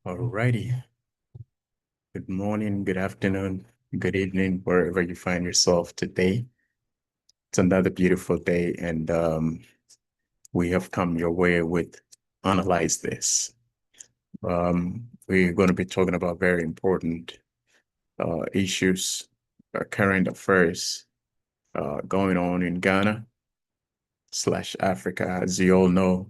Alrighty. Good morning, good afternoon, good evening, wherever you find yourself today. It's another beautiful day, and we have come your way with Analyze This. We're going to be talking about very important issues, current affairs going on in Ghana / Africa. As you all know,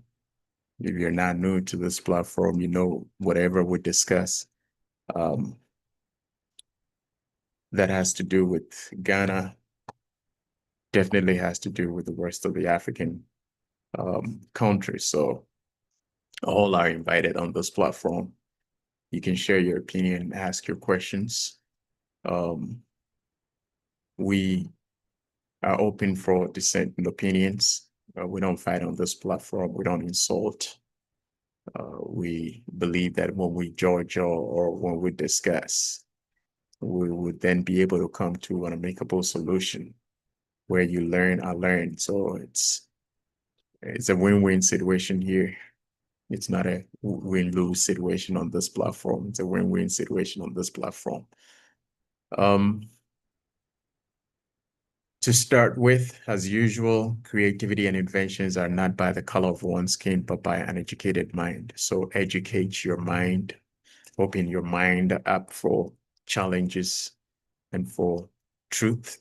if you're not new to this platform, you know whatever we discuss. Um, that has to do with Ghana definitely has to do with the rest of the African countries. So all are invited on this platform. You can share your opinion, ask your questions. Um, we are open for dissenting opinions. We don't fight on this platform. We don't insult. We believe that when we judge or when we discuss, we would then be able to come to an amicable solution where you learn, I learn. So it's a win-win situation here. It's not a win-lose situation on this platform. It's a win-win situation on this platform. Um, to start with, as usual, creativity and inventions are not by the color of one's skin, but by an educated mind. So educate your mind, open your mind up for challenges and for truth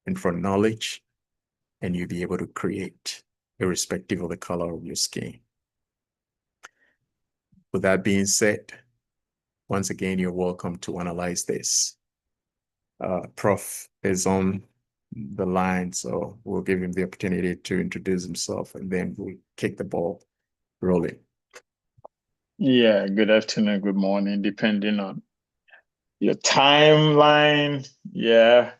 and for knowledge, and you'll be able to create irrespective of the color of your skin. With that being said, once again, you're welcome to analyze this. Prof is on the line, so we'll give him the opportunity to introduce himself and then we'll kick the ball rolling. Yeah, good afternoon, good morning, depending on your timeline. Yeah,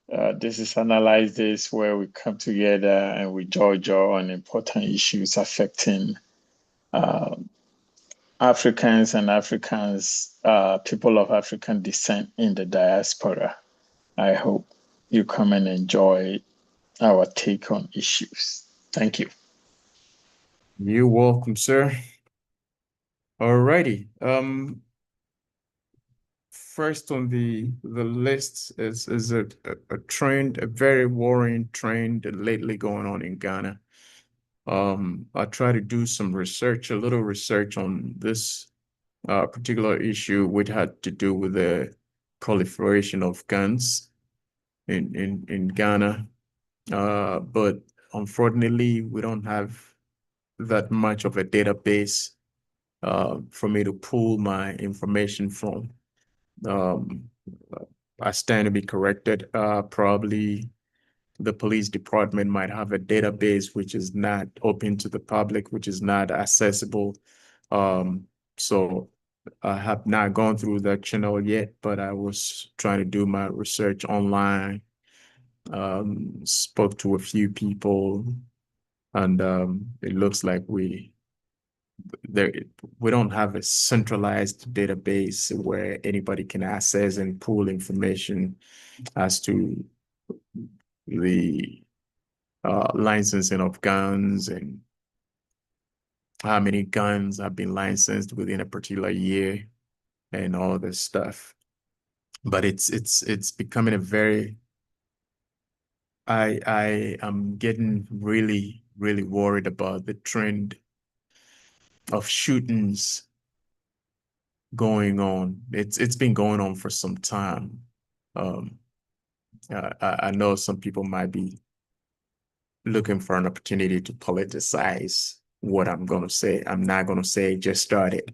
this is Analyze This, where we come together and we judge on important issues affecting uh, people of African descent in the diaspora. I hope you come and enjoy our take on issues. Thank you. You're welcome, sir. Alrighty. First on the list is a trend, a very worrying trend lately going on in Ghana. I try to do some research, a little research on this particular issue, which had to do with the proliferation of guns in Ghana. But unfortunately, we don't have that much of a database for me to pull my information from. Um, I stand to be corrected. Probably the police department might have a database which is not open to the public, which is not accessible. So I have not gone through that channel yet, but I was trying to do my research online. Spoke to a few people, and it looks like there we don't have a centralized database where anybody can access and pull information as to the licensing of guns and how many guns have been licensed within a particular year and all this stuff. But it's becoming a very I am getting really worried about the trend of shootings going on. It's been going on for some time. Um, I know some people might be looking for an opportunity to politicize what I'm going to say. I'm not going to say it just started.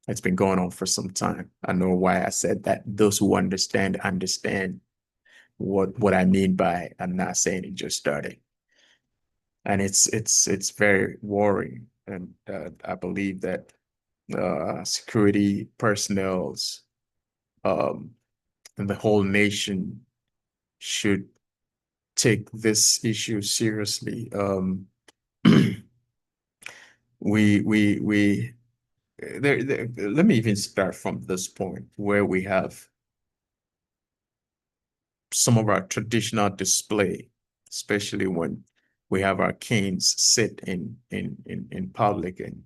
It's been going on for some time. I know why I said that. Those who understand what I mean by I'm not saying it just started. And it's very worrying. And I believe that security personnel's um, and the whole nation should take this issue seriously. We let me even start from this point where we have some of our traditional display, especially when we have our kings sit in public and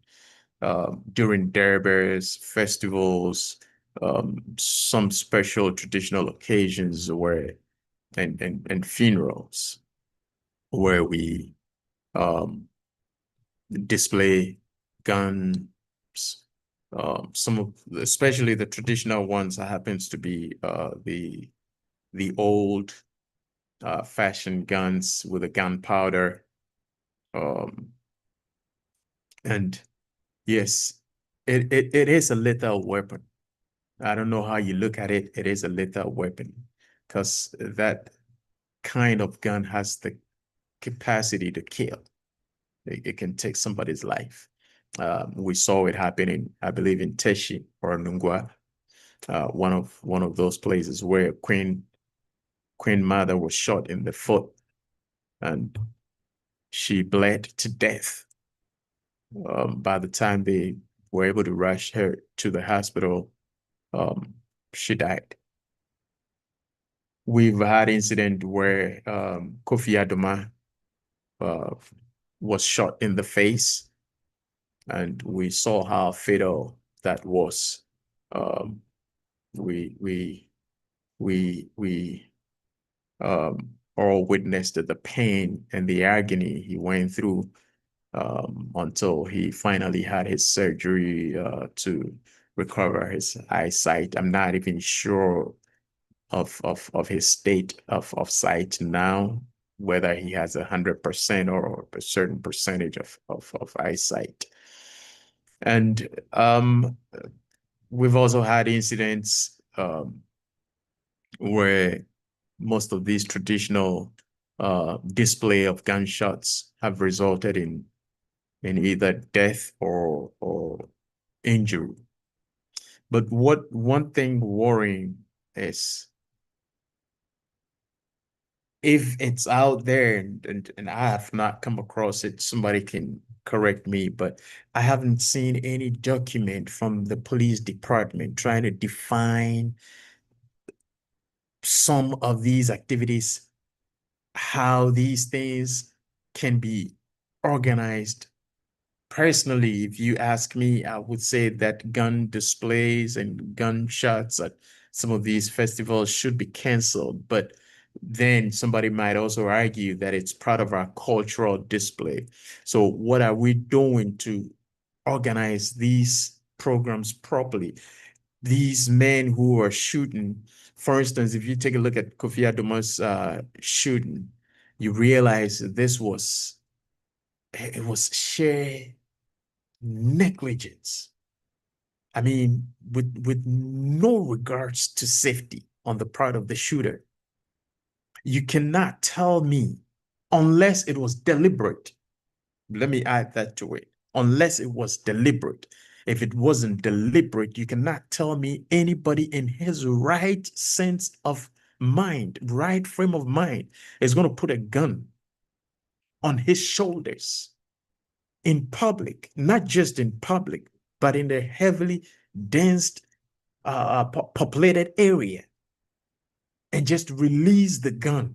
during derbers, festivals, some special traditional occasions where and funerals where we um, display guns. Some of, especially the traditional ones, happens to be the old fashioned guns with a gunpowder. Um, and yes, it is a lethal weapon. I don't know how you look at it. It is a lethal weapon because that kind of gun has the capacity to kill. It can take somebody's life. We saw it happening, I believe, in Teshi or Nungwa, one of those places where Queen Mother was shot in the foot and she bled to death. By the time they were able to rush her to the hospital, um, she died. We've had incident where Kofi Adoma uh, was shot in the face, and we saw how fatal that was. Um, we we we all witnessed the pain and the agony he went through until he finally had his surgery to recover his eyesight. I'm not even sure of his state of sight now, whether he has 100% or a certain percentage of eyesight. And we've also had incidents where most of these traditional display of gunshots have resulted in either death or injury. But what one thing worrying is if it's out there and I have not come across it, somebody can correct me, but I haven't seen any document from the police department trying to define some of these activities, how these things can be organized. Personally, if you ask me, I would say that gun displays and gunshots at some of these festivals should be canceled. But then somebody might also argue that it's part of our cultural display. So what are we doing to organize these programs properly? These men who are shooting, for instance, if you take a look at Kofi Aduma's shooting, you realize this was it was sheer negligence. I mean, with no regards to safety on the part of the shooter. You cannot tell me unless it was deliberate. Let me add that to it. Unless it was deliberate. If it wasn't deliberate, you cannot tell me anybody in his right sense of mind, right frame of mind, is going to put a gun on his shoulders in public, not just in public, but in the heavily dense, populated area, and just release the gun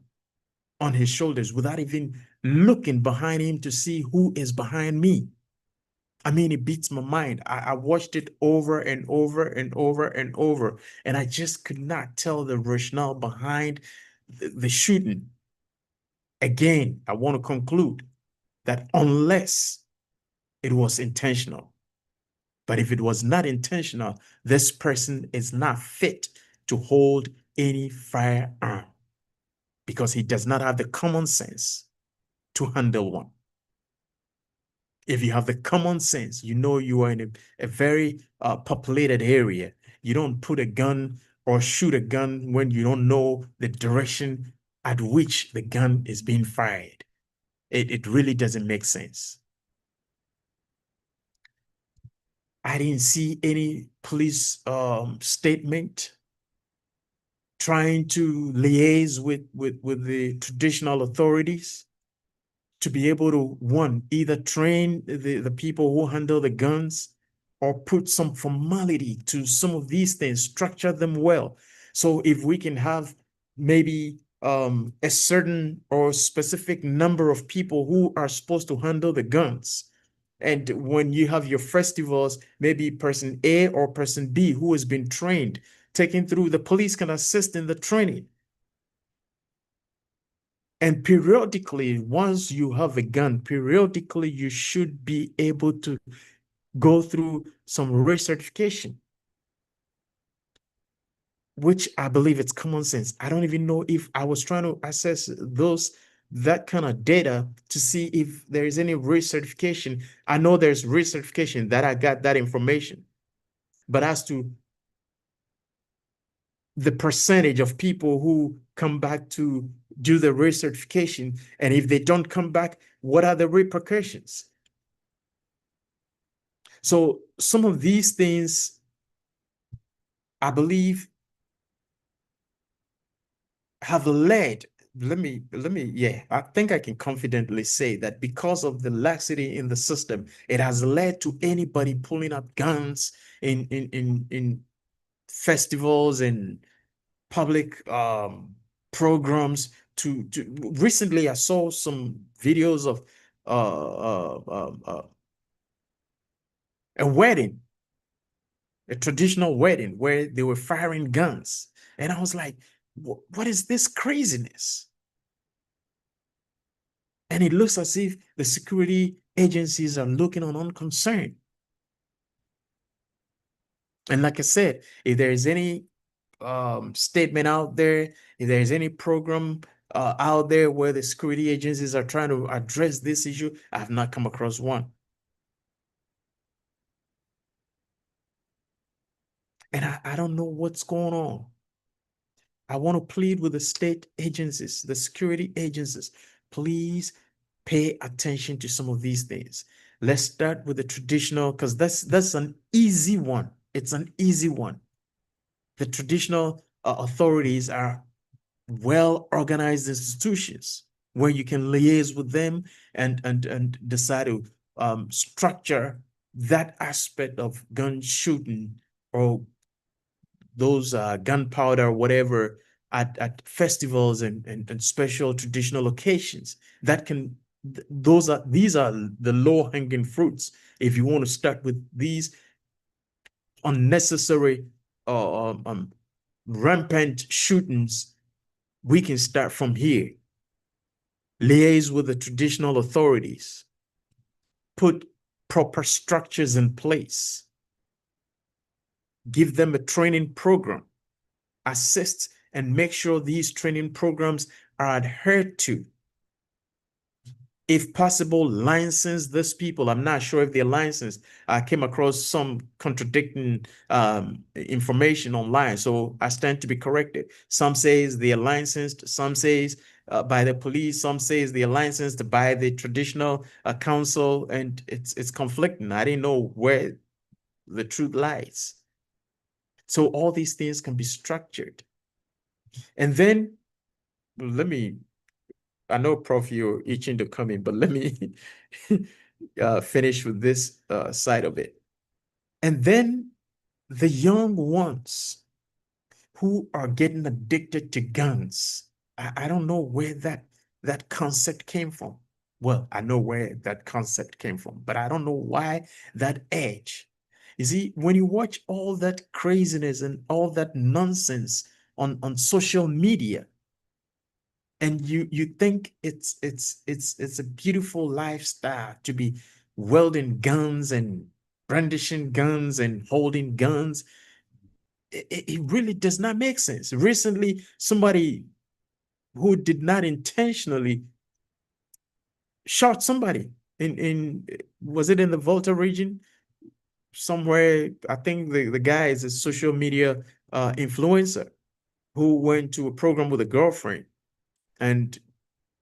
on his shoulders without even looking behind him to see who is behind me. I mean, it beats my mind. I watched it over and over and over and over, and I just could not tell the rationale behind the shooting. Again, I want to conclude that unless it was intentional, but if it was not intentional, this person is not fit to hold any firearm because he does not have the common sense to handle one. If you have the common sense, you know you are in a very populated area. You don't put a gun or shoot a gun when you don't know the direction at which the gun is being fired. It really doesn't make sense. I didn't see any police statement trying to liaise with the traditional authorities to be able to, one, either train the people who handle the guns or put some formality to some of these things, structure them well. So if we can have maybe a certain or specific number of people who are supposed to handle the guns, And when you have your festivals, maybe person A or person B who has been trained, taken through, the police can assist in the training. And periodically, once you have a gun, periodically you should be able to go through some recertification, which I believe it's common sense. I don't even know if I was trying to assess that kind of data to see if there is any recertification. I know there's recertification that I got that information, but as to the percentage of people who come back to do the recertification, and if they don't come back, what are the repercussions? So some of these things, I believe, have led, yeah, I think I can confidently say that because of the laxity in the system, it has led to anybody pulling up guns in festivals and public programs. To recently, I saw some videos of a wedding, a traditional wedding where they were firing guns, and I was like, what is this craziness? And it looks as if the security agencies are looking on unconcerned. And like I said, if there is any statement out there, if there is any program out there where the security agencies are trying to address this issue, I have not come across one. And I don't know what's going on. I want to plead with the state agencies, the security agencies, please pay attention to some of these things. Let's start with the traditional, because that's an easy one. It's an easy one. The traditional authorities are well organized institutions where you can liaise with them and decide to structure that aspect of gun shooting or those gunpowder, whatever, at festivals and special traditional occasions. That can, these are the low hanging fruits. If you want to start with these unnecessary rampant shootings, we can start from here. Liaise with the traditional authorities, put proper structures in place, give them a training program, assist and make sure these training programs are adhered to. If possible, license these people. I'm not sure if they're licensed. I came across some contradicting information online, so I stand to be corrected. Some says they're licensed, some says by the police, some says they're licensed by the traditional council, and it's conflicting. I didn't know where the truth lies. So all these things can be structured. And then let me, I know, Prof, you're itching to come in, but let me finish with this side of it. And then the young ones who are getting addicted to guns, I don't know where that concept came from. Well, I know where that concept came from, but I don't know why that edge. You see, when you watch all that craziness and all that nonsense on social media, and you think it's a beautiful lifestyle to be wielding guns and brandishing guns and holding guns, it really does not make sense. Recently, somebody who did not intentionally shot somebody in was it in the Volta region somewhere? I think the guy is a social media influencer who went to a program with a girlfriend and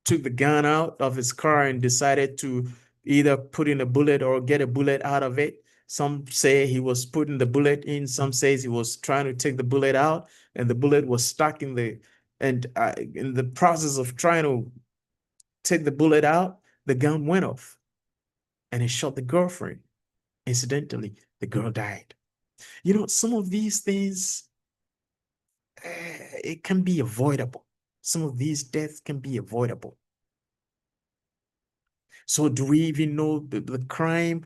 took the gun out of his car and decided to either put in a bullet or get a bullet out of it. Some say he was putting the bullet in. Some says he was trying to take the bullet out, and the bullet was stuck in the. And in the process of trying to take the bullet out, the gun went off, and he shot the girlfriend. Incidentally, the girl died. You know, some of these things, it can be avoidable. Some of these deaths can be avoidable. So do we even know the crime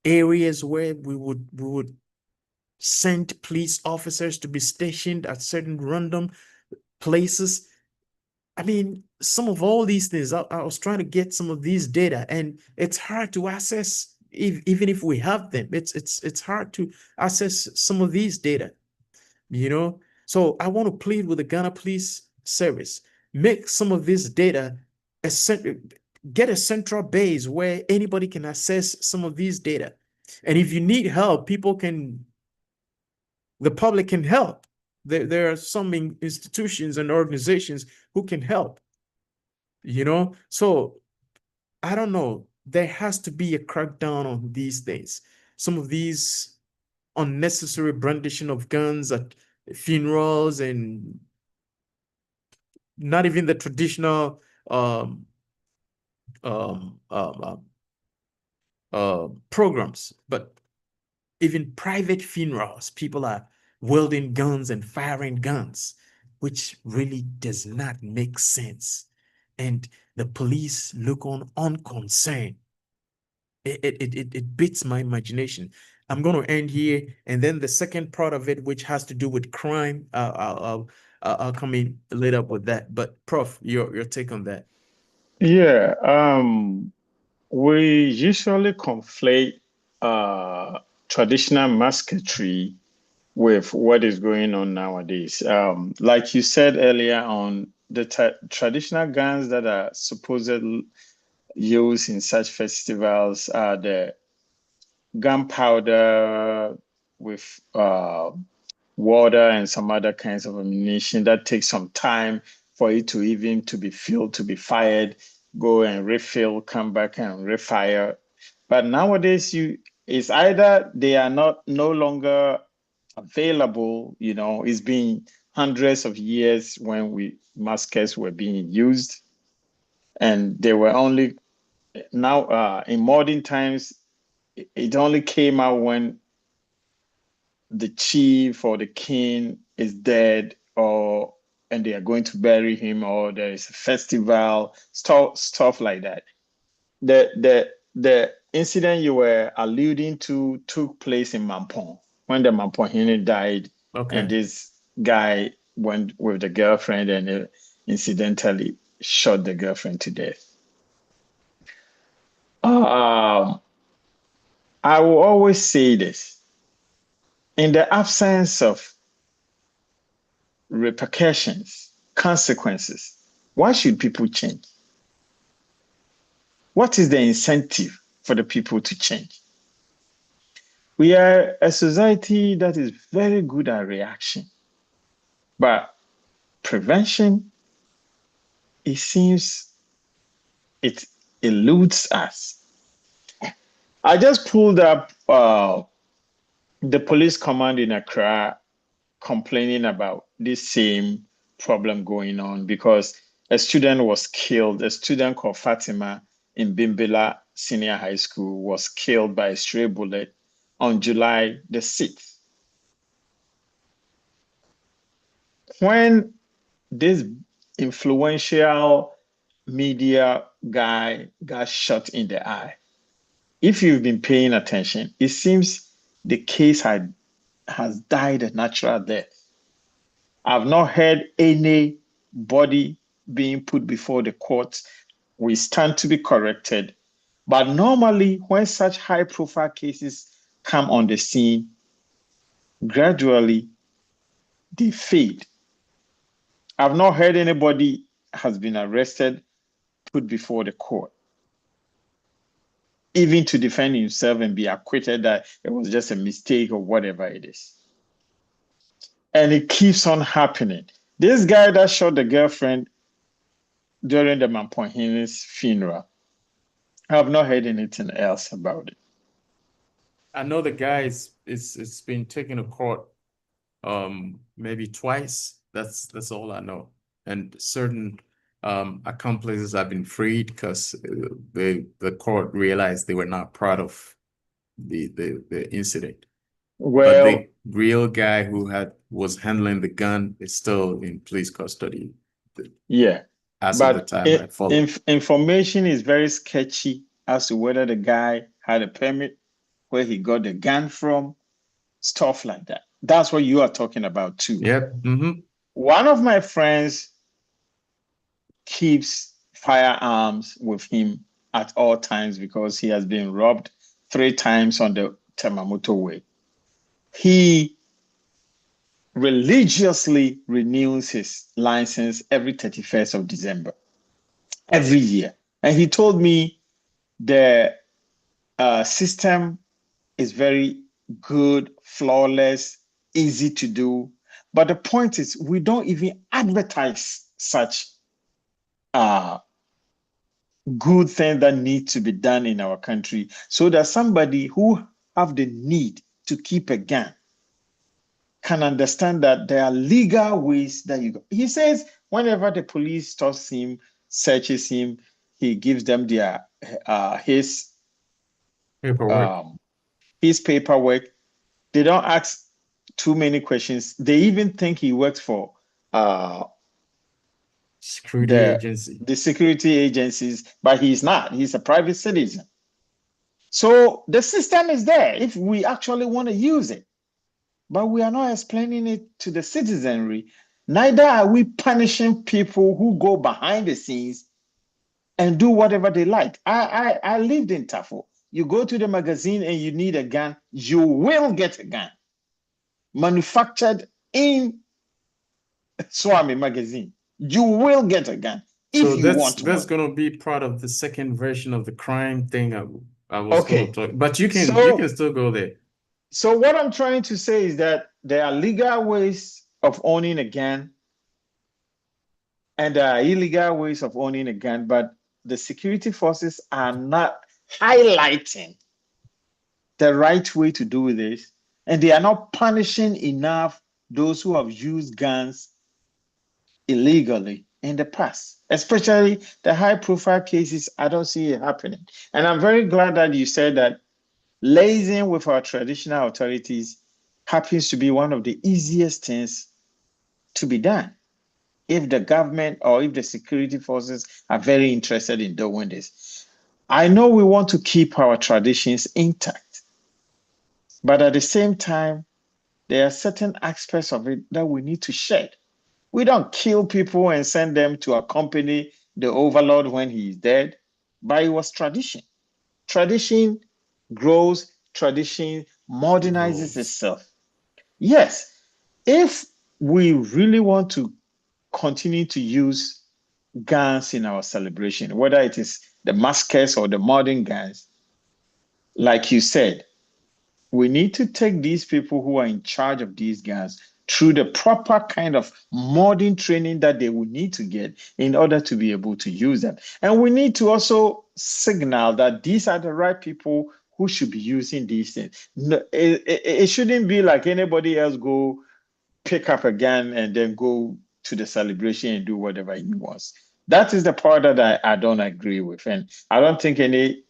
areas where we would send police officers to be stationed at certain random places? I mean, some of all these things, I was trying to get some of these data, and it's hard to access. Even if we have them, it's hard to access some of these data, you know? So I want to plead with the Ghana Police Service, make some of this data a get a central base where anybody can access some of these data. And if you need help, the public can help. There are some institutions and organizations who can help, you know? So I don't know. There has to be a crackdown on these things. Some of these unnecessary brandishing of guns at funerals, and not even the traditional um, um, um, um, programs, but even private funerals, people are wielding guns and firing guns, which really does not make sense. And the police look on unconcerned. It beats my imagination. I'm going to end here, and then the second part of it, which has to do with crime, I'll come in later with that. But Prof, your take on that? Yeah, we usually conflate traditional musketry with what is going on nowadays. Like you said earlier on, the traditional guns that are supposedly used in such festivals are the gunpowder with water and some other kinds of ammunition that takes some time for it to even to be filled, to be fired, go and refill, come back and refire. But nowadays, it's either they are not no longer available. It's been hundreds of years when muskets were being used, and they were only now in modern times. It only came out when the chief or the king is dead, or and they are going to bury him, or there is a festival, stuff like that. The incident you were alluding to took place in Mampong when the Mampong died, and Okay. this guy went with the girlfriend and incidentally shot the girlfriend to death. Um, I will always say this: in the absence of repercussions, consequences, why should people change? What is the incentive for the people to change? We are a society that is very good at reaction, but prevention, it seems it eludes us. I just pulled up the police command in Accra complaining about this same problem going on because a student was killed. A student called Fatima in Bimbila Senior High School was killed by a stray bullet on July the 6th. When this influential media guy got shot in the eye, if you've been paying attention, it seems the case has died a natural death. I've not heard anybody being put before the court. We stand to be corrected. But normally, when such high profile cases come on the scene, gradually they fade. I've not heard anybody has been arrested, put before the court, even to defend himself and be acquitted that it was just a mistake or whatever it is. And it keeps on happening. This guy that shot the girlfriend during the Mampohini's funeral, I have not heard anything else about it. I know the guy it's been taken to court maybe twice. That's all I know. And certain accomplices have been freed because the court realized they were not part of the incident. But Well, the real guy who was handling the gun is still in police custody yeah, as of the but time I followed. information is very sketchy as to whether the guy had a permit, where he got the gun from, stuff like that. That's what you are talking about too. Yep. One of my friends keeps firearms with him at all times because he has been robbed 3 times on the Tamamoto Way. He religiously renews his license every 31st of December, every year. And he told me the system is very good, flawless, easy to do. But the point is, we don't even advertise such good things that need to be done in our country, so that somebody who have the need to keep a gun can understand that there are legal ways that you go. He says whenever the police stops him, searches him, he gives them their Paperwork. his paperwork. They don't ask too many questions. They even think he works for Security agency. the security agencies, but he's not. He's a private citizen. So the system is there if we actually want to use it. But we are not explaining it to the citizenry. Neither are we punishing people who go behind the scenes and do whatever they like. I lived in Tafo. You go to the magazine and you need a gun, you will get a gun. Manufactured in Swami magazine. You will get a gun if you want that's one. gonna be part of the second version of the crime thing I was Okay. gonna talk. But you can still go there. So what I'm trying to say is that there are legal ways of owning a gun and there are illegal ways of owning a gun, but the security forces are not highlighting the right way to do this, and they are not punishing enough those who have used guns illegally in the past, especially the high profile cases. I don't see it happening. And I'm very glad that you said that liaising with our traditional authorities happens to be one of the easiest things to be done if the government or if the security forces are very interested in doing this. I know we want to keep our traditions intact, but at the same time, there are certain aspects of it that we need to shed. We don't kill people and send them to accompany the overlord when he is dead, but it was tradition. Tradition grows, tradition modernizes itself. Yes, if we really want to continue to use guns in our celebration, whether it is the maskers or the modern guns, like you said, we need to take these people who are in charge of these guns through the proper kind of modern training that they would need to get in order to be able to use them. And we need to also signal that these are the right people who should be using these things. No, it shouldn't be like anybody else go pick up a gun and then go to the celebration and do whatever he wants. That is the part that I don't agree with. And I don't think any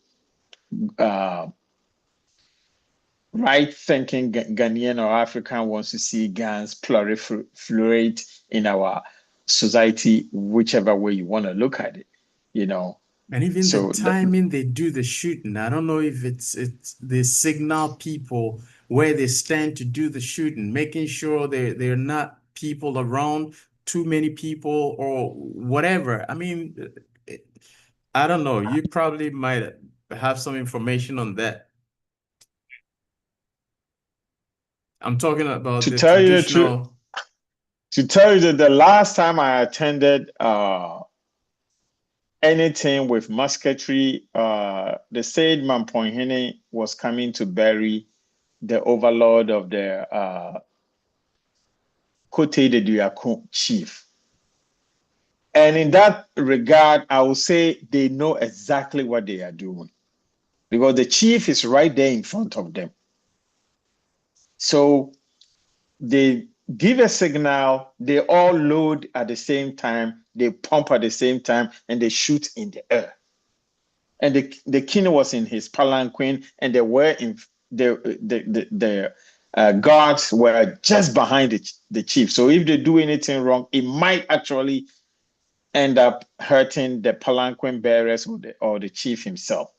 right-thinking Ghanaian or African wants to see guns proliferate in our society, whichever way you want to look at it, you know. And even the timing they do the shooting, I don't know if it's they signal people where they stand to do the shooting, making sure they're not people around, too many people or whatever. I mean, I don't know. You probably might have some information on that. I'm talking about to the tell you the truth, traditional. to tell you that the last time I attended anything with musketry, the said Mampoihene was coming to bury the overlord of the Kote de Duyaku chief. And in that regard, I will say they know exactly what they are doing because the chief is right there in front of them. So they give a signal, they all load at the same time, they pump at the same time, and they shoot in the air. And the king was in his palanquin, and they were in the guards were just behind the chief. So if they do anything wrong, it might actually end up hurting the palanquin bearers or the chief himself.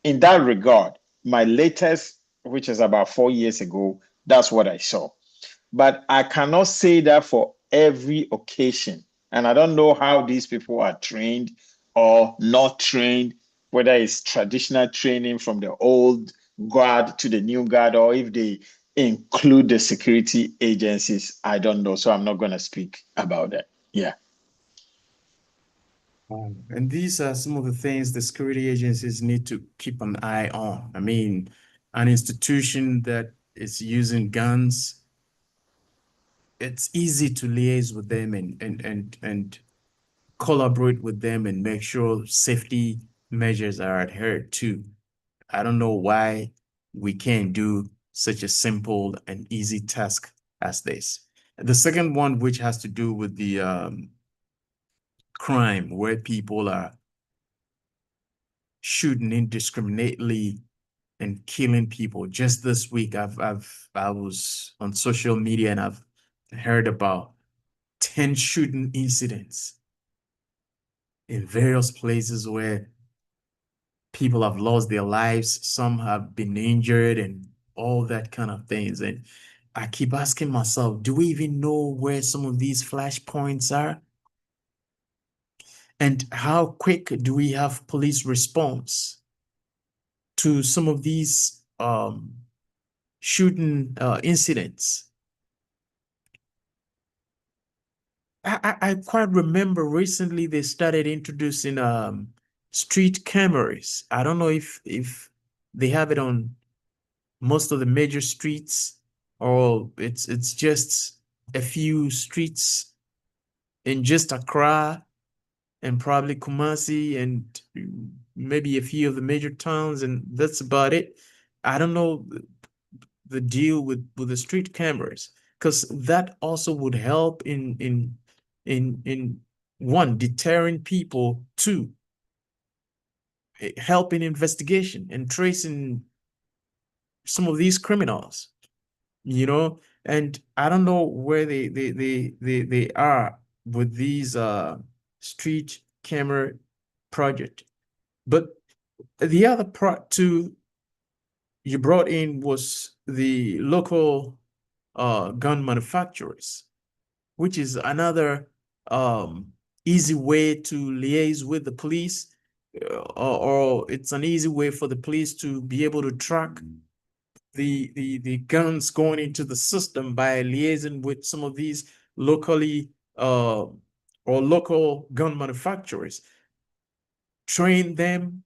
in that regard, my latest, which is about 4 years ago, that's what I saw. But I cannot say that for every occasion. And I don't know how these people are trained or not trained, whether it's traditional training from the old guard to the new guard, or if they include the security agencies. I don't know. So I'm not going to speak about that. Yeah. And these are some of the things the security agencies need to keep an eye on. I mean, an institution that is using guns, it's easy to liaise with them and collaborate with them and make sure safety measures are adhered to. I don't know why we can't do such a simple and easy task as this. The second one, which has to do with the crime, where people are shooting indiscriminately and killing people. Just this week, I was on social media and I've heard about 10 shooting incidents in various places where people have lost their lives, some have been injured, and all that kind of things. And I keep asking myself, do we even know where some of these flashpoints are? And how quick do we have police response to some of these shooting incidents? I quite remember recently they started introducing street cameras. I don't know if they have it on most of the major streets, or it's just a few streets in just Accra and probably Kumasi and maybe a few of the major towns, and that's about it. I don't know the deal with the street cameras, because that also would help in one, deterring people, two, helping investigation and tracing some of these criminals, you know. And I don't know where they are with these street camera project. But the other part too you brought in was the local gun manufacturers, which is another easy way to liaise with the police, or it's an easy way for the police to be able to track the guns going into the system by liaising with some of these locally or local gun manufacturers, train them,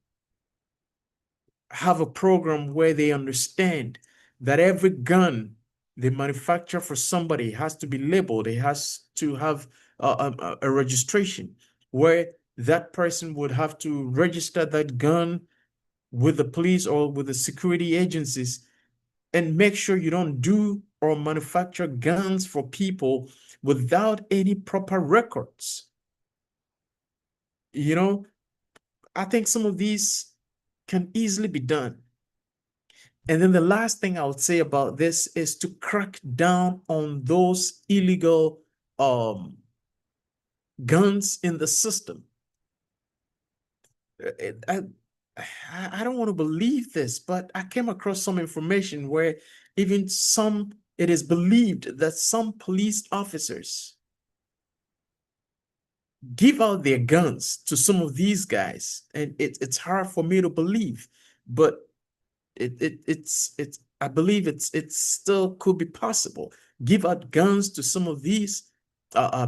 have a program where they understand that every gun they manufacture for somebody has to be labeled. It has to have a registration where that person would have to register that gun with the police or with the security agencies, and make sure you don't do or manufacture guns for people without any proper records. You know, I think some of these can easily be done. And then the last thing I would say about this is to crack down on those illegal guns in the system. I, I don't want to believe this, but I came across some information where even it is believed that some police officers give out their guns to some of these guys. And it's hard for me to believe, but it's I believe it still could be possible. Give out guns to some of these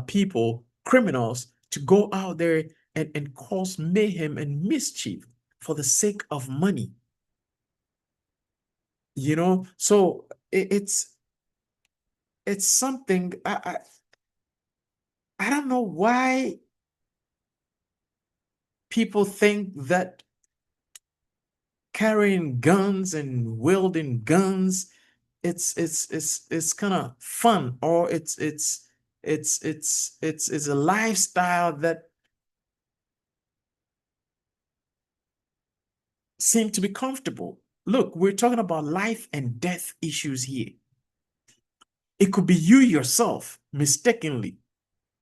people, criminals, to go out there and cause mayhem and mischief for the sake of money. You know, so it's something I don't know why people think that carrying guns and wielding guns, it's kind of fun, or it's a lifestyle that seem to be comfortable. Look, we're talking about life and death issues here. It could be you yourself mistakenly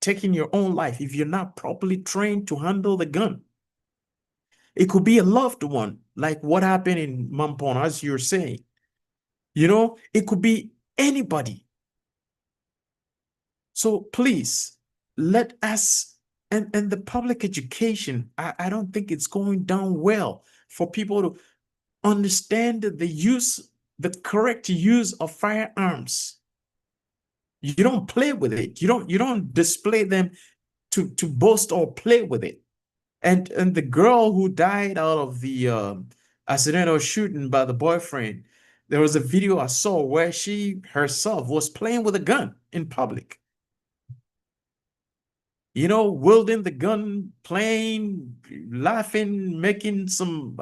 taking your own life if you're not properly trained to handle the gun. It could be a loved one, like what happened in Mampon, as you're saying. It could be anybody. So please let us, and the public education, I don't think it's going down well for people to understand the correct use of firearms. You don't play with it. You don't display them to boast or play with it. And the girl who died out of the accidental shooting by the boyfriend, there was a video I saw where she herself was playing with a gun in public. Wielding the gun, playing, laughing, making some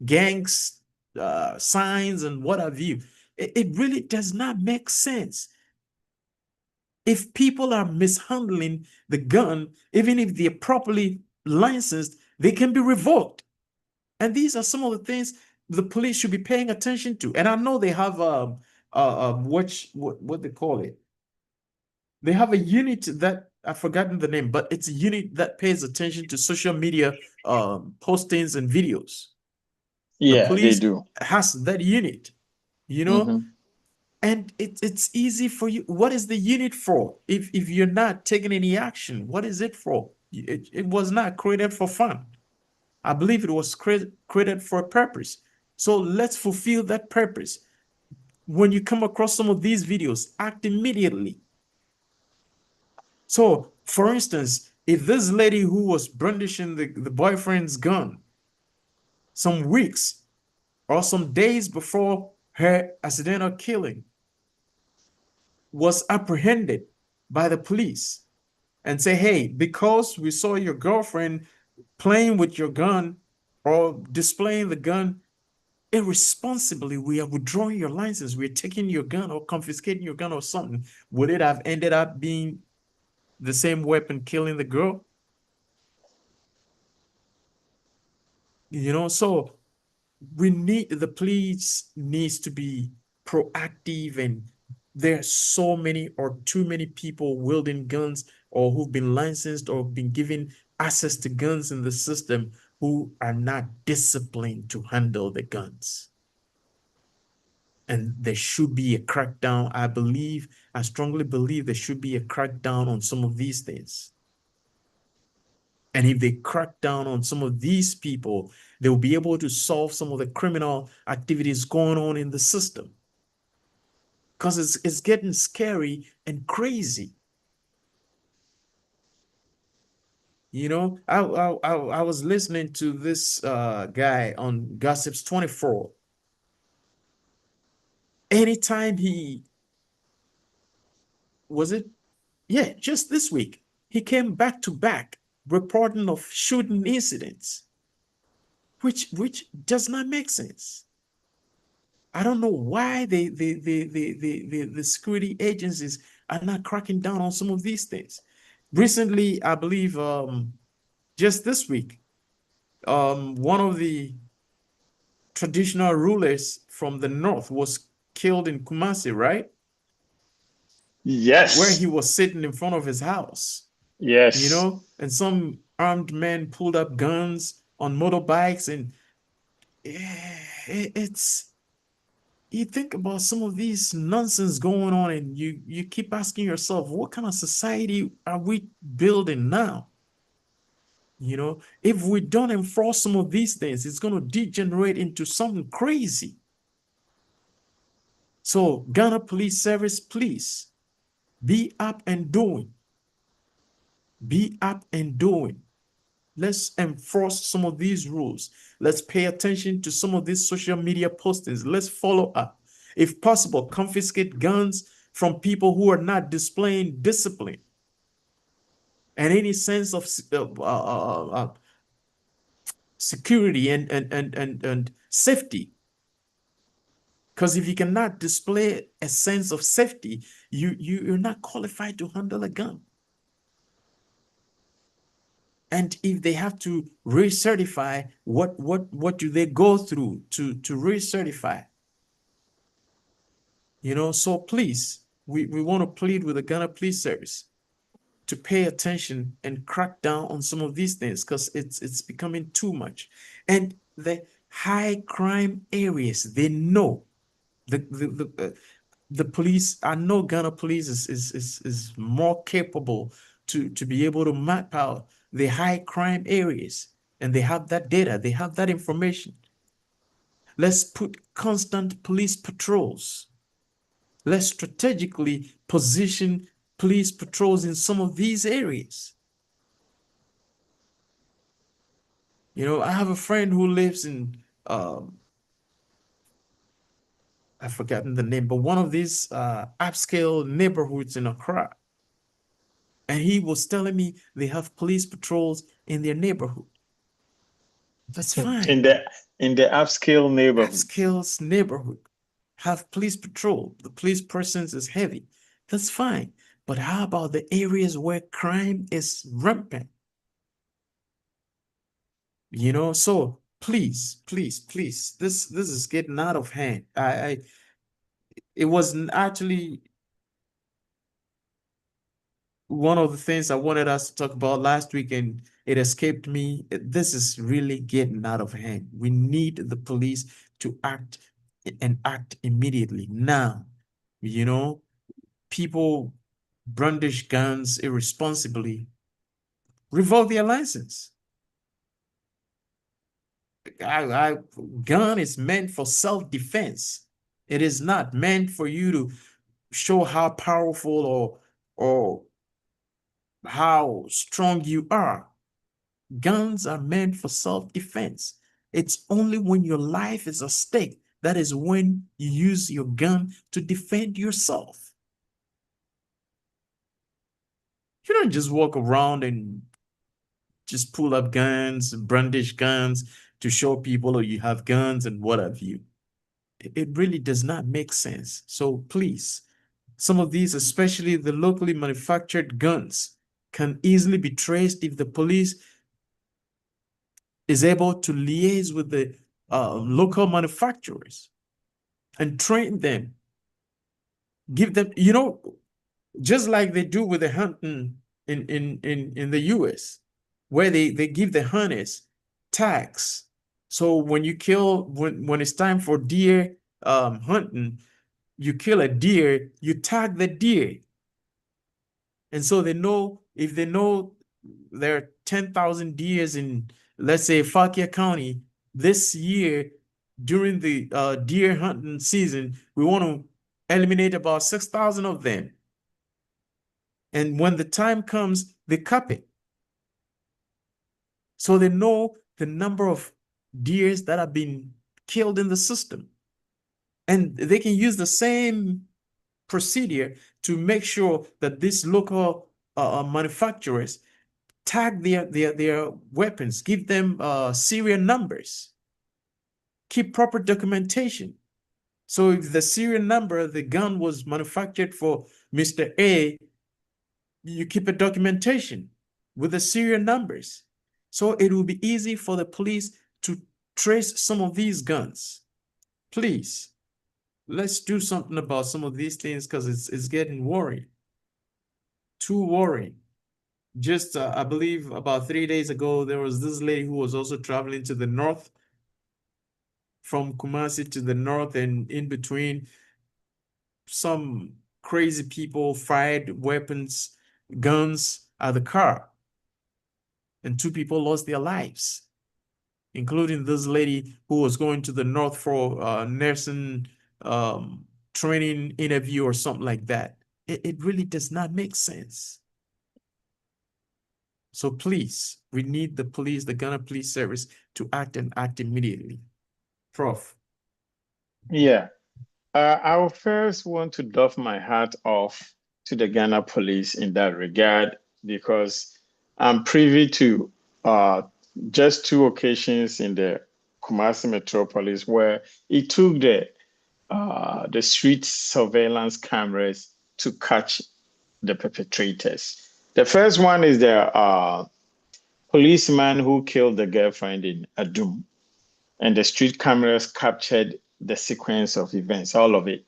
gangs signs and what have you. It really does not make sense. If people are mishandling the gun, even if they're properly licensed, they can be revoked. And these are some of the things the police should be paying attention to. And I know they have what they call it. They have a unit that I've forgotten the name, but it's a unit that pays attention to social media postings and videos. The Yeah, they police do. has that unit, you know, Mm-hmm. and it's easy for you. What is the unit for? If you're not taking any action, what is it for? It was not created for fun. I believe it was created for a purpose. So let's fulfill that purpose. When you come across some of these videos, act immediately. So, for instance, if this lady who was brandishing the boyfriend's gun some weeks or some days before her accidental killing was apprehended by the police and say, hey, because we saw your girlfriend playing with your gun or displaying the gun irresponsibly, we are withdrawing your license, we're taking your gun or confiscating your gun or something, would it have ended up being the same weapon killing the girl? So the police needs to be proactive, and there's so many or too many people wielding guns or who've been licensed or been given access to guns in the system who are not disciplined to handle the guns. And there should be a crackdown. I strongly believe there should be a crackdown on some of these things. And if they crack down on some of these people, they'll be able to solve some of the criminal activities going on in the system. Because it's getting scary and crazy. I was listening to this guy on Gossips 24. Anytime just this week, he came back to back reporting of shooting incidents, which does not make sense. I don't know why the security agencies are not cracking down on some of these things. Recently, I believe just this week, one of the traditional rulers from the north was killed in Kumasi, right? Where Yes. he was sitting in front of his house, Yes. and some armed men pulled up guns on motorbikes, and it's you think about some of these nonsense going on, and you keep asking yourself, what kind of society are we building now? If we don't enforce some of these things, it's going to degenerate into something crazy. So Ghana Police Service, please be up and doing. Be up and doing. Let's enforce some of these rules. Let's pay attention to some of these social media postings. Let's follow up. If possible, confiscate guns from people who are not displaying discipline and any sense of security and safety. Because if you cannot display a sense of safety, you're not qualified to handle a gun. And if they have to recertify, what do they go through to recertify? So please, we want to plead with the Ghana Police Service to pay attention and crack down on some of these things because it's becoming too much. And the high crime areas, they know the police. I know Ghana police is more capable to be able to map out the high crime areas, and they have that data, they have that information. Let's put constant police patrols. Let's strategically position police patrols in some of these areas. You know, I have a friend who lives in I've forgotten the name, but one of these upscale neighborhoods in Accra. And he was telling me they have police patrols in their neighborhood. That's In fine. the upscale neighborhoods. Upscale neighborhood have police patrol. The police presence is heavy. That's fine. But how about the areas where crime is rampant? You know, so please, please, please, this is getting out of hand. It was actually one of the things I wanted us to talk about last week, and it escaped me. This is really getting out of hand. We need the police to act and act immediately now. You know, people brandish guns irresponsibly, revoke their license. Gun is meant for self-defense. It is not meant for you to show how powerful or how strong you are. Guns are meant for self-defense. It's only when your life is at stake that is when you use your gun to defend yourself. You don't just walk around and just pull up guns and brandish guns to show people or you have guns and what have you. It really does not make sense. So please, some of these, especially the locally manufactured guns, can easily be traced if the police is able to liaise with the local manufacturers and train them, give them, you know, just like they do with the hunting in the US, where they give the hunters tags. So when you kill, when it's time for deer hunting, you kill a deer, you tag the deer. And so they know, if they know there are 10,000 deers in, let's say, Fauquier County this year during the deer hunting season, we want to eliminate about 6,000 of them. And when the time comes, they cap it. So they know the number of deers that have been killed in the system. And they can use the same procedure to make sure that these local manufacturers tag their weapons, give them serial numbers, keep proper documentation. So if the serial number, the gun was manufactured for Mr. A, you keep a documentation with the serial numbers. So it will be easy for the police to trace some of these guns. Please, let's do something about some of these things because it's getting worrying. Too worrying. Just, I believe about 3 days ago, there was this lady who was also traveling to the north, from Kumasi to the north, and in between, some crazy people fired weapons, guns at the car, and 2 people lost their lives, including this lady who was going to the north for nursing training interview or something like that. It really does not make sense. So please, we need the police, the Ghana Police Service, to act and act immediately. Prof. Yeah. I will first want to doff my hat off to the Ghana police in that regard, because I'm privy to just 2 occasions in the Kumasi metropolis where it took the street surveillance cameras to catch the perpetrators. The first one is the policeman who killed the girlfriend in Adum, and the street cameras captured the sequence of events, all of it,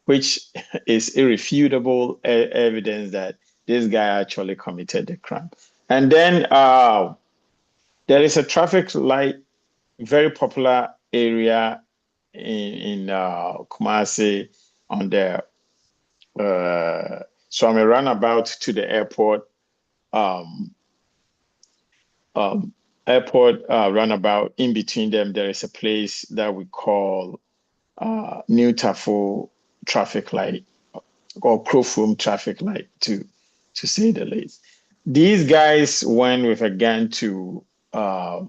which is irrefutable evidence that this guy actually committed the crime. And then there is a traffic light, very popular area in Kumasi on the so I'm a runabout to the airport. Um, Airport runabout. In between them, there is a place that we call New Tafo traffic light or Crowfrom traffic light, to say the least. These guys went with a gun to a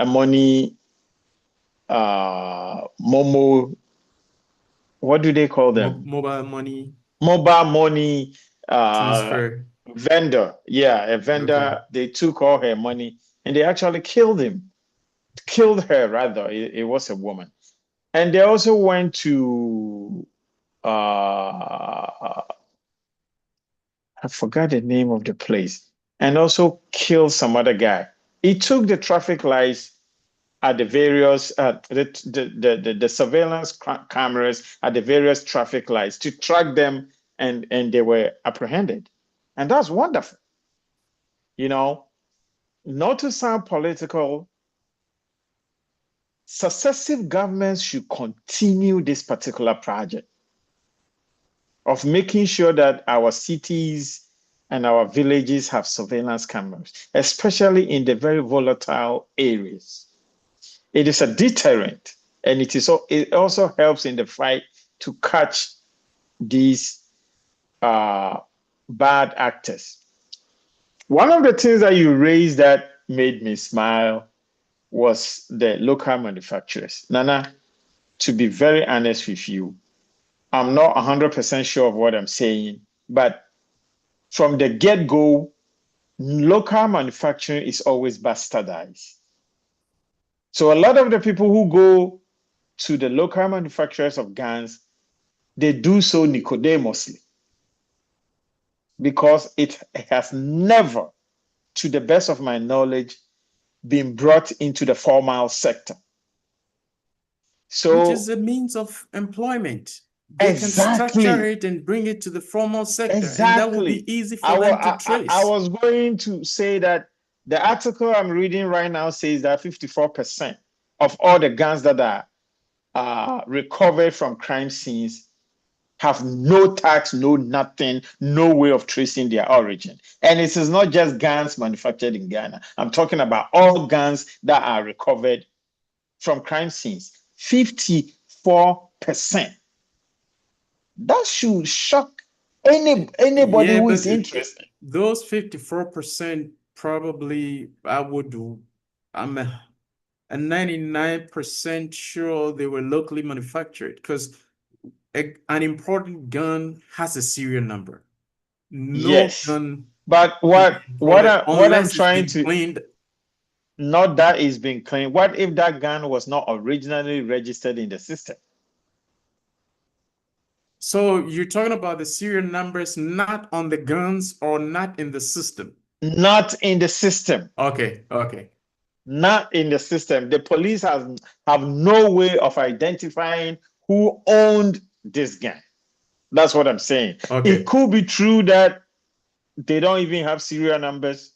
money Momo. What do they call them? Mobile money Mobile money transfer. vendor. Yeah, a vendor. Okay. They took all her money and they actually killed him. Killed her, rather. It was a woman. And they also went to I forgot the name of the place, and also killed some other guy. He took the traffic lights at the various the surveillance cameras at the various traffic lights to track them, and they were apprehended, and that's wonderful. You know, not to sound political, successive governments should continue this particular project of making sure that our cities and our villages have surveillance cameras, especially in the very volatile areas. It is a deterrent, and it also helps in the fight to catch these bad actors. One of the things that you raised that made me smile was the local manufacturers. Nana, to be very honest with you, I'm not 100% sure of what I'm saying, but from the get-go, local manufacturing is always bastardized. So a lot of the people who go to the local manufacturers of guns, they do so nicodemously, because it has never, to the best of my knowledge, been brought into the formal sector. Which is So a means of employment. They can structure it and bring it to the formal sector, and that will be easy for them to trace. I was going to say that the article I'm reading right now says that 54% of all the guns that are recovered from crime scenes have no tax, no nothing, no way of tracing their origin. And it is not just guns manufactured in Ghana. I'm talking about all guns that are recovered from crime scenes. 54%. That should shock anybody who is interested. Those 54% probably, I'm a 99% sure they were locally manufactured, because an important gun has a serial number. No gun, but what I'm trying to claimed. Not that is being claimed. What if that gun was not originally registered in the system? So you're talking about the serial numbers not on the guns or not in the system? Not in the system. Okay. Not in the system. The police have no way of identifying who owned this gun. That's what I'm saying. Okay. It could be true that they don't even have serial numbers,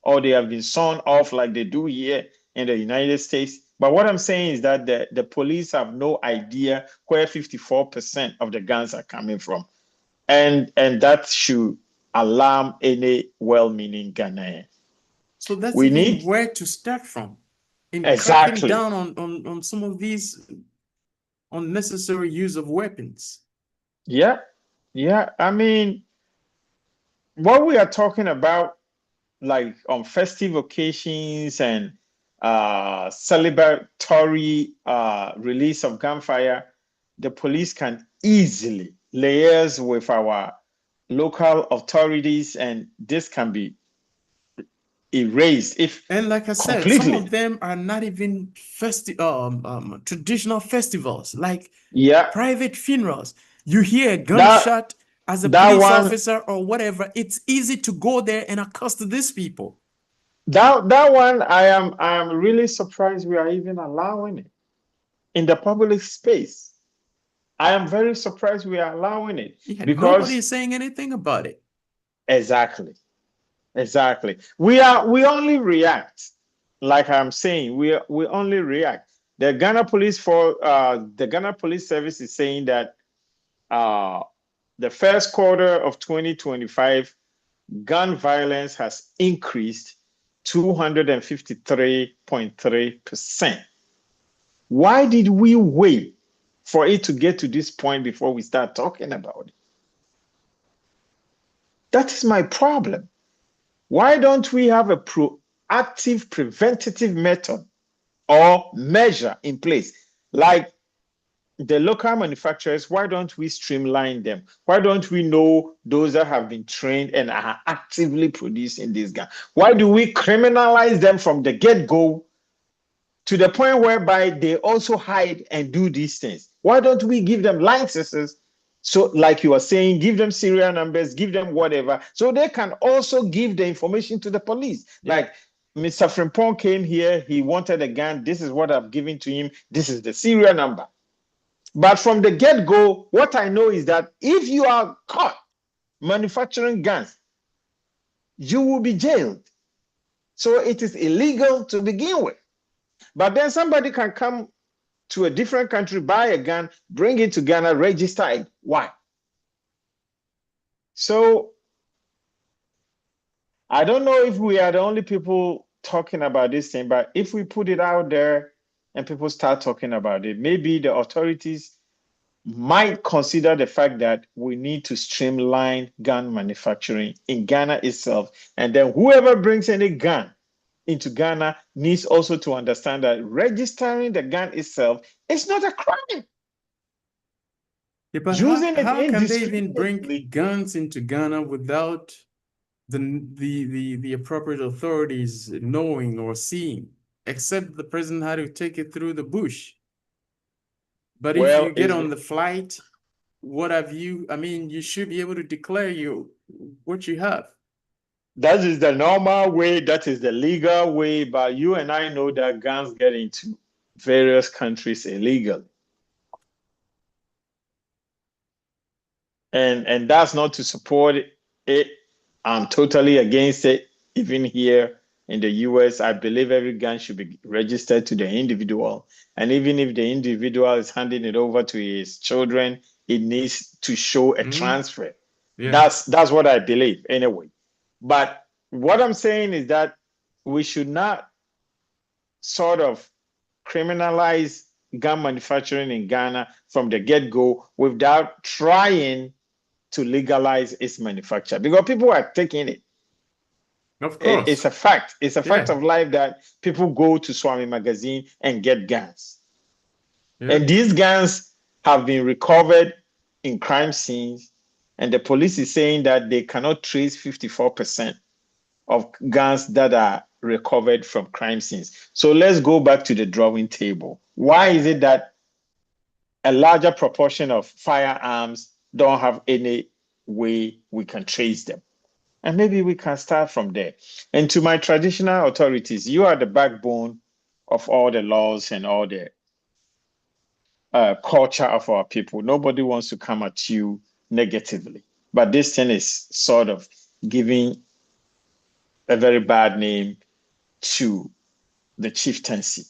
or they have been sewn off like they do here in the United States. But what I'm saying is that the police have no idea where 54% of the guns are coming from. And that should alarm any well-meaning Ghanaian. So that's where to start from in cracking down on some of these unnecessary use of weapons. Yeah. I mean, what we are talking about, like on festive occasions and celebratory release of gunfire, the police can easily liaise with our local authorities, and this can be erased and like I said, some of them are not even traditional festivals, like private funerals. You hear a gunshot as a police officer or whatever, it's easy to go there and accost these people. That one, I am really surprised we are even allowing it in the public space. I am very surprised we are allowing it, because nobody is saying anything about it. Exactly. Exactly. We only react, like I'm saying, we only react. The Ghana Police Service is saying that uh the first quarter of 2025, gun violence has increased 253.3%. Why did we wait for it to get to this point before we start talking about it? That is my problem. Why don't we have a proactive preventative method or measure in place? Like the local manufacturers, why don't we streamline them? Why don't we know those that have been trained and are actively producing these guns? Why do we criminalize them from the get-go to the point whereby they also hide and do these things? Why don't we give them licenses? So, like you were saying, give them serial numbers, give them whatever, so they can also give the information to the police. Yeah. Like Mr. Frimpong came here, he wanted a gun. This is what I've given to him. This is the serial number. But from the get-go, what I know is that if you are caught manufacturing guns, you will be jailed. So it is illegal to begin with. But then somebody can come to a different country, buy a gun, bring it to Ghana, register it. Why? So I don't know if we are the only people talking about this thing, but if we put it out there and people start talking about it, maybe the authorities might consider the fact that we need to streamline gun manufacturing in Ghana itself. And then whoever brings any gun into Ghana needs also to understand that registering the gun itself is not a crime. Yeah, but Using it how can they even bring indiscriminately. guns into Ghana without the appropriate authorities knowing or seeing, except the president had to take it through the bush? But if you Well, get on the flight, what have you? I mean, you should be able to declare what you have. that is the normal way, that is the legal way, but you and I know that guns get into various countries illegally. And that's not to support it. I'm totally against it. Even here in the US, I believe every gun should be registered to the individual. And even if the individual is handing it over to his children, it needs to show a transfer. Yeah. That's what I believe anyway. But what I'm saying is that we should not sort of criminalize gun manufacturing in Ghana from the get-go without trying to legalize its manufacture, because people are taking it. Of It's course. a fact. It's a fact Yeah. of life that people go to Swami Magazine and get guns. Yeah. And these guns have been recovered in crime scenes. And the police is saying that they cannot trace 54% of guns that are recovered from crime scenes. So let's go back to the drawing table. Why is it that a larger proportion of firearms don't have any way we can trace them? And maybe we can start from there. And to my traditional authorities, you are the backbone of all the laws and all the culture of our people. Nobody wants to come at you negatively. But this thing is sort of giving a very bad name to the chieftaincy.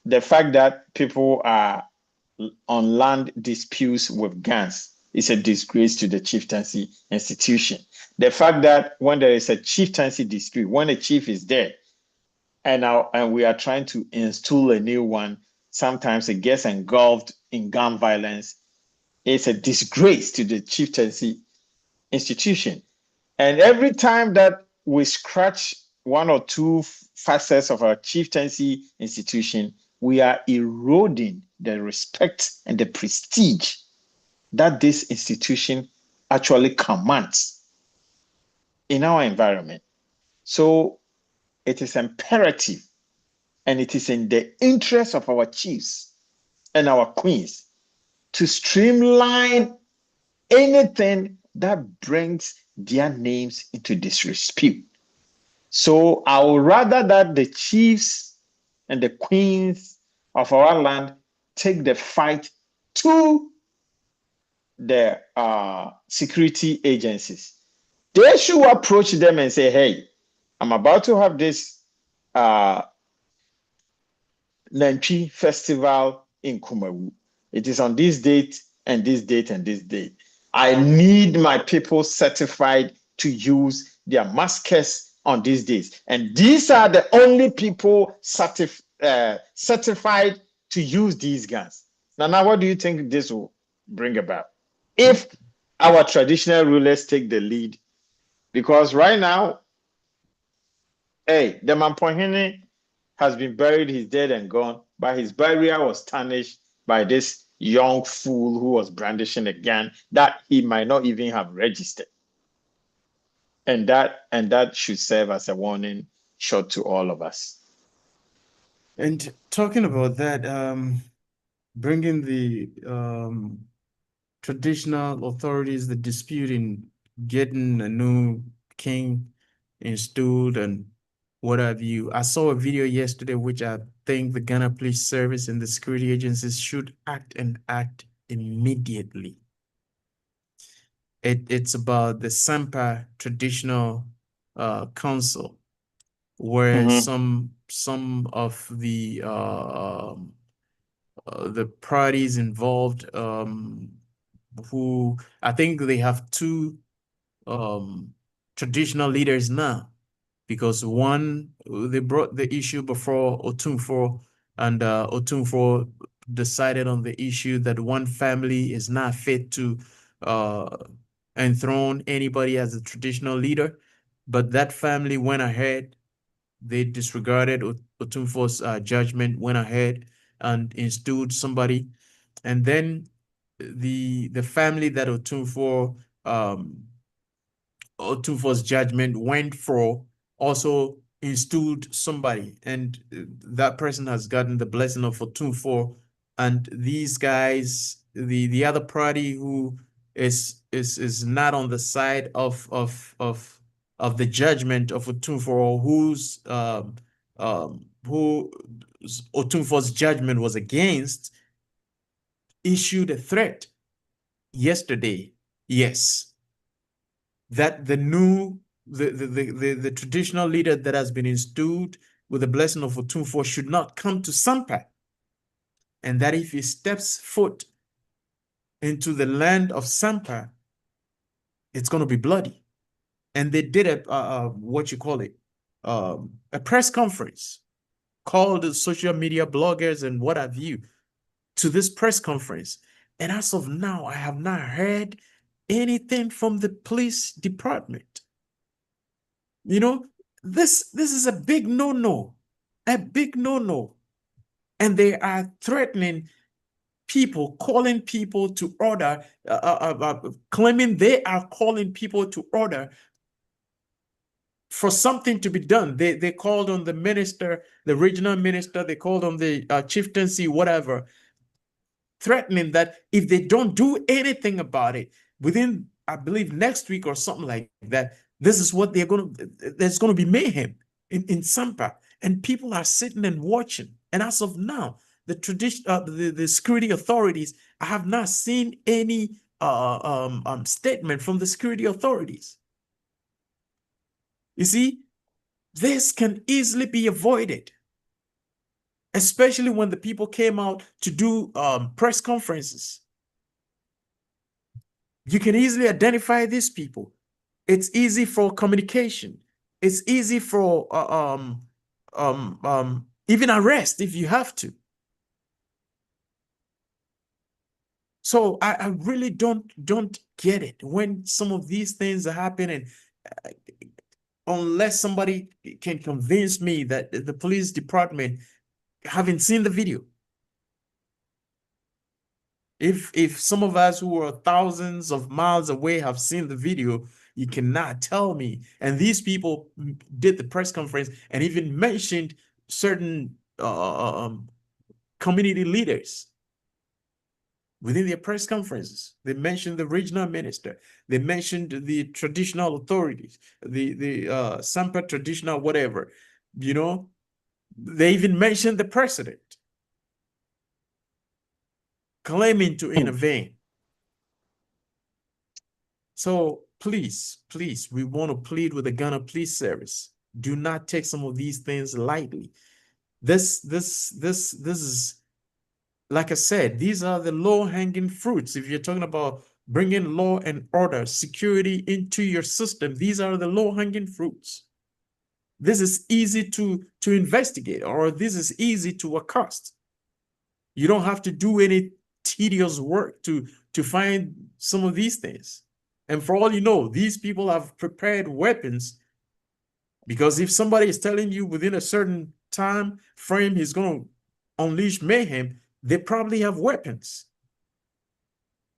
The fact that people are on land disputes with guns is a disgrace to the chieftaincy institution. The fact that when there is a chieftaincy dispute, when a chief is dead, and we are trying to install a new one, sometimes it gets engulfed in gun violence. It's a disgrace to the chieftaincy institution. And every time that we scratch one or two facets of our chieftaincy institution, we are eroding the respect and the prestige that this institution actually commands in our environment. So it is imperative, and it is in the interest of our chiefs and our queens to streamline anything that brings their names into disrepute. So I would rather that the chiefs and the queens of our land take the fight to the security agencies. They should approach them and say, hey, I'm about to have this Nantwi festival in Kumawu. It is on this date and this date and this date. I need my people certified to use their maskers on these days. And these are the only people certified to use these guns. Now, what do you think this will bring about? If our traditional rulers take the lead, because right now, hey, the Mampohene has been buried, he's dead and gone, but his burial was tarnished by this young fool who was brandishing a gun that he might not even have registered. And that should serve as a warning shot to all of us. And talking about that, bringing the traditional authorities, the dispute in getting a new king installed and what have you. I saw a video yesterday, which I think the Ghana Police Service and the security agencies should act immediately. It's about the Sampa Traditional Council, where some of the parties involved, who I think they have two traditional leaders now, because one, they brought the issue before Otumfuo, and Otumfuo decided on the issue that one family is not fit to enthrone anybody as a traditional leader, but that family went ahead. They disregarded Otumfuo's judgment, went ahead and installed somebody, and then the family that Otumfuo's judgment went for also installed somebody, and that person has gotten the blessing of Otumfuo. And these guys, the other party who is not on the side of the judgment of Otumfuo, who Otumfuo's judgment was against, issued a threat yesterday. Yes, that the traditional leader that has been installed with the blessing of Otumfuo should not come to Sampa, and that if he steps foot into the land of Sampa, it's going to be bloody. And they did a press conference, called the social media bloggers and what have you to this press conference. And as of now, I have not heard anything from the police department. You know, this is a big no-no, a big no-no. And they are threatening people, calling people to order, claiming they are calling people to order for something to be done. They called on the minister, the regional minister, they called on the chieftaincy, whatever, threatening that if they don't do anything about it within, I believe, next week or something like that, this is what there's going to be mayhem in Sampa. And people are sitting and watching. And as of now, the security authorities, I have not seen any statement from the security authorities. You see, this can easily be avoided, especially when the people came out to do press conferences. You can easily identify these people. It's easy for communication. It's easy for even arrest if you have to. So I really don't get it when some of these things are happening. Unless somebody can convince me that the police department haven't seen the video. If some of us who are thousands of miles away have seen the video, you cannot tell me. And these people did the press conference and even mentioned certain community leaders within their press conferences. They mentioned the regional minister. They mentioned the traditional authorities, the Sampa traditional whatever. You know, they even mentioned the president, claiming to intervene. So please, please, we want to plead with the Ghana Police Service. Do not take some of these things lightly. This is, like I said, these are the low-hanging fruits. If you're talking about bringing law and order, security into your system, these are the low-hanging fruits. This is easy to investigate, or this is easy to accost. You don't have to do any tedious work to find some of these things. And for all you know, these people have prepared weapons, because if somebody is telling you within a certain time frame he's going to unleash mayhem, they probably have weapons.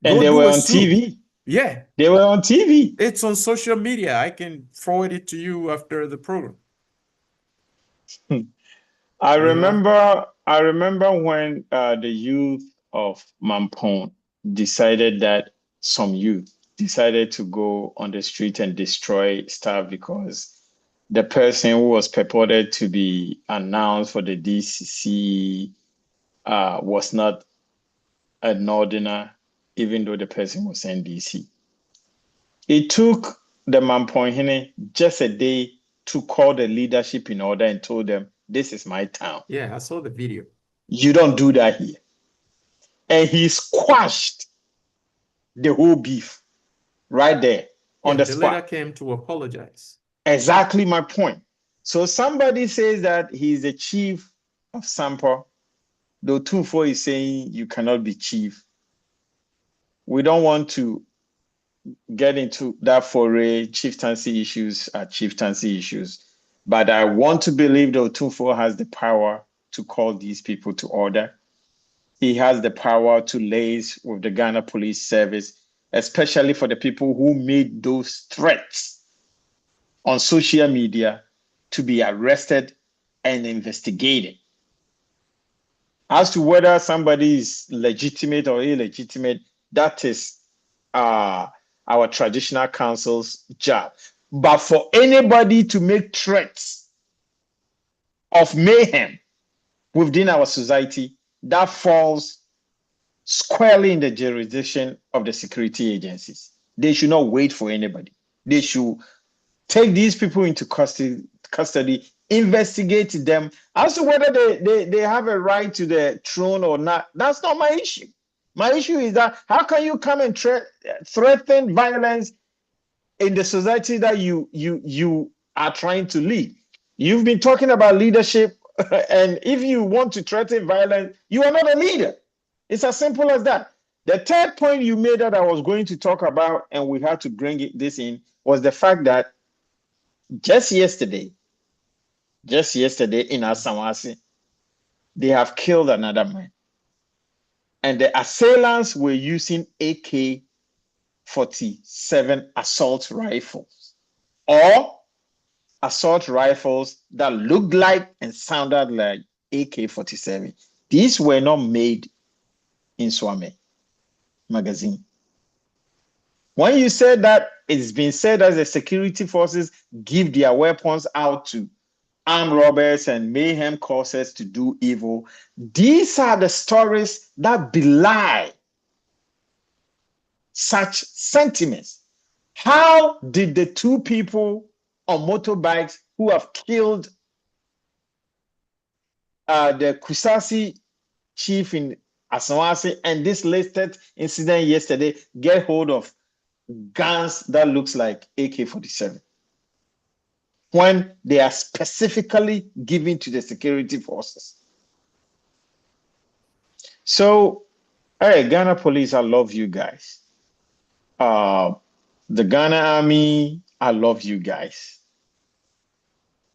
And they were on TV. Yeah. They were on TV. It's on social media. I can forward it to you after the program. I remember when the youth of Mampong decided that some youth decided to go on the street and destroy stuff because the person who was purported to be announced for the DCC was not a northerner, even though the person was NDC. It took the Mampong just a day to call the leadership in order and told them, this is my town. Yeah, I saw the video. You don't do that here. And he squashed the whole beef right there on the spot. The leader came to apologize. Exactly my point. So somebody says that he's the chief of Sampo. The Otumfuo is saying you cannot be chief. We don't want to get into that foray. Chieftaincy issues are chieftaincy issues. But I want to believe that Otumfuo has the power to call these people to order. He has the power to liaise with the Ghana Police Service, especially for the people who made those threats on social media, to be arrested and investigated. As to whether somebody is legitimate or illegitimate, that is our traditional council's job. But for anybody to make threats of mayhem within our society, that falls squarely in the jurisdiction of the security agencies. They should not wait for anybody. They should take these people into custody, investigate them. As to whether they have a right to the throne or not, that's not my issue. My issue is that how can you come and threaten violence in the society that you are trying to lead? You've been talking about leadership, and if you want to threaten violence, you are not a leader. It's as simple as that. The third point you made that I was going to talk about, and we had to bring this in, was the fact that just yesterday in Asamasi, they have killed another man. And the assailants were using AK-47 assault rifles, or assault rifles that looked like and sounded like AK-47. These were not made in Swame magazine. When you said that, it's been said that the security forces give their weapons out to armed robbers and mayhem causers to do evil. These are the stories that belie such sentiments. How did the two people on motorbikes who have killed the Kusasi chief in Asawasi and this latest incident yesterday get hold of guns that looks like AK-47 when they are specifically given to the security forces? So, hey, Ghana Police, I love you guys. The Ghana Army, I love you guys.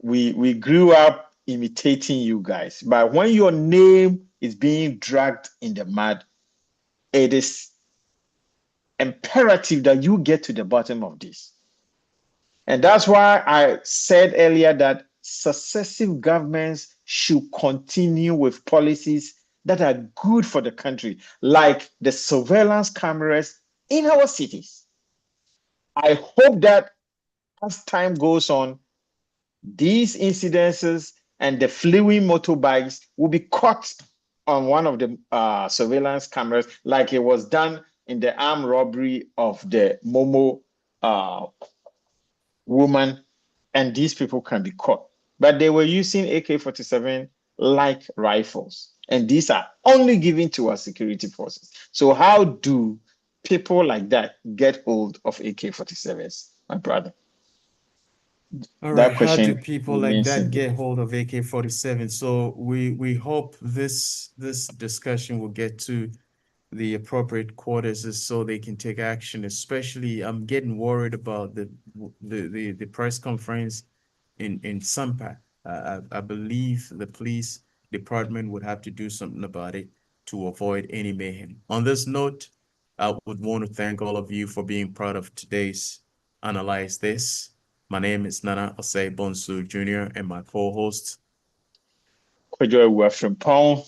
We grew up imitating you guys, but when your name is being dragged in the mud, it is imperative that you get to the bottom of this. And that's why I said earlier that successive governments should continue with policies that are good for the country, like the surveillance cameras in our cities. I hope that as time goes on, these incidences and the fleeing motorbikes will be caught on one of the surveillance cameras, like it was done in the armed robbery of the Momo woman, and these people can be caught. But they were using AK-47 like rifles, and these are only given to our security forces. So how do people like that get hold of AK-47s, my brother? All right, That how do question people like remains that in the get hold of AK-47? So we hope this discussion will get to the appropriate quarters is so they can take action. Especially, I'm getting worried about the press conference in Sampa. I believe the police department would have to do something about it to avoid any mayhem. On this note, I would want to thank all of you for being part of today's Analyze This. My name is Nana Osei Bonsu Jr. and my co-host, Kwadwo Frimpong.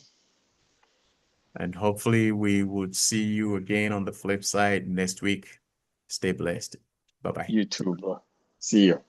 and hopefully we would see you again on the flip side next week. Stay blessed. Bye-bye. You too, bro. See you.